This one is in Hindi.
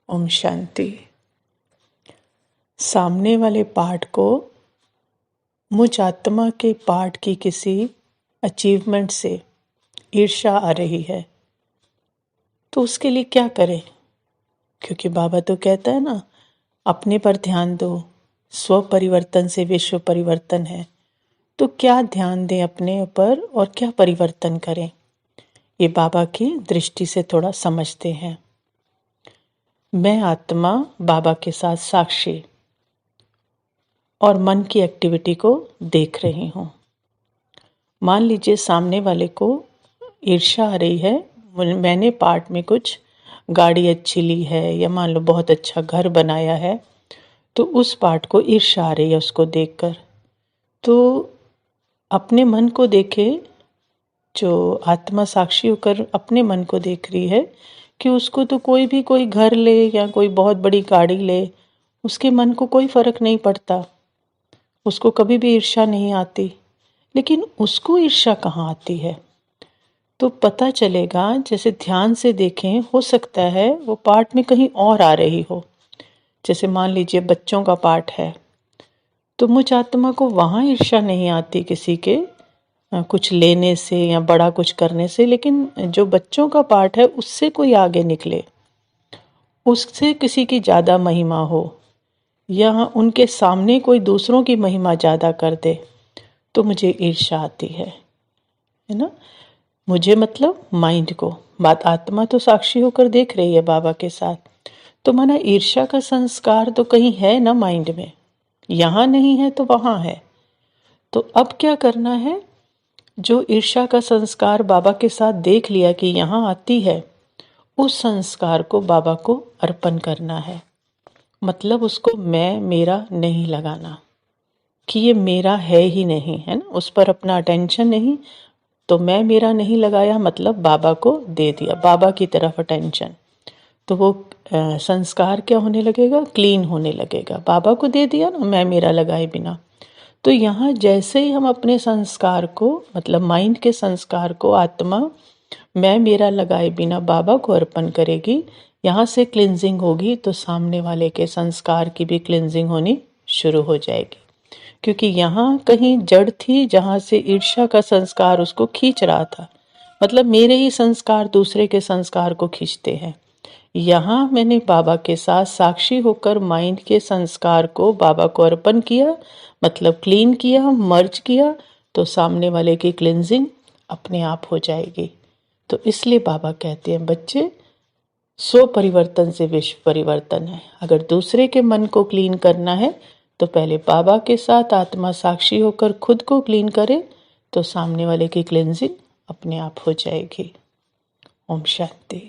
ओम शांति। सामने वाले पार्ट को मुझ आत्मा के पार्ट की किसी अचीवमेंट से ईर्ष्या आ रही है, तो उसके लिए क्या करें? क्योंकि बाबा तो कहता है ना, अपने पर ध्यान दो, स्व परिवर्तन से विश्व परिवर्तन है। तो क्या ध्यान दें अपने ऊपर और क्या परिवर्तन करें, ये बाबा की दृष्टि से थोड़ा समझते हैं। मैं आत्मा बाबा के साथ साक्षी और मन की एक्टिविटी को देख रही हूँ। मान लीजिए सामने वाले को ईर्ष्या आ रही है, मैंने पार्ट में कुछ गाड़ी अच्छी ली है या मान लो बहुत अच्छा घर बनाया है, तो उस पार्ट को ईर्ष्या आ रही है उसको देखकर। तो अपने मन को देखे, जो आत्मा साक्षी होकर अपने मन को देख रही है कि उसको तो कोई घर ले या कोई बहुत बड़ी गाड़ी ले, उसके मन को कोई फर्क नहीं पड़ता, उसको कभी भी ईर्ष्या नहीं आती। लेकिन उसको ईर्ष्या कहाँ आती है? तो पता चलेगा, जैसे ध्यान से देखें, हो सकता है वो पार्ट में कहीं और आ रही हो। जैसे मान लीजिए बच्चों का पार्ट है, तो मुझ आत्मा को वहाँ ईर्ष्या नहीं आती किसी के कुछ लेने से या बड़ा कुछ करने से। लेकिन जो बच्चों का पार्ट है उससे कोई आगे निकले, उससे किसी की ज़्यादा महिमा हो या उनके सामने कोई दूसरों की महिमा ज़्यादा कर दे, तो मुझे ईर्ष्या आती है ना। मुझे मतलब माइंड को, बात आत्मा तो साक्षी होकर देख रही है बाबा के साथ, तो माना ईर्ष्या का संस्कार तो कहीं है ना माइंड में, यहाँ नहीं है तो वहाँ है। तो अब क्या करना है? जो ईर्ष्या का संस्कार बाबा के साथ देख लिया कि यहाँ आती है, उस संस्कार को बाबा को अर्पण करना है। मतलब उसको मैं मेरा नहीं लगाना कि ये मेरा है ही नहीं, है ना, उस पर अपना अटेंशन नहीं। तो मैं मेरा नहीं लगाया, मतलब बाबा को दे दिया, बाबा की तरफ अटेंशन। तो वो संस्कार क्या होने लगेगा? क्लीन होने लगेगा। बाबा को दे दिया ना, मैं मेरा लगाए बिना। तो यहाँ जैसे ही हम अपने संस्कार को, मतलब माइंड के संस्कार को, आत्मा मैं मेरा लगाए बिना बाबा को अर्पण करेगी, यहाँ से क्लिनजिंग होगी, तो सामने वाले के संस्कार की भी क्लिनजिंग होनी शुरू हो जाएगी। क्योंकि यहाँ कहीं जड़ थी जहाँ से ईर्ष्या का संस्कार उसको खींच रहा था। मतलब मेरे ही संस्कार दूसरे के संस्कार को खींचते हैं। यहाँ मैंने बाबा के साथ साक्षी होकर माइंड के संस्कार को बाबा को अर्पण किया, मतलब क्लीन किया, मर्ज किया, तो सामने वाले की क्लिनजिंग अपने आप हो जाएगी। तो इसलिए बाबा कहते हैं, बच्चे, स्व परिवर्तन से विश्व परिवर्तन है। अगर दूसरे के मन को क्लीन करना है तो पहले बाबा के साथ आत्मा साक्षी होकर खुद को क्लीन करे, तो सामने वाले की क्लिनजिंग अपने आप हो जाएगी। ओम शांति।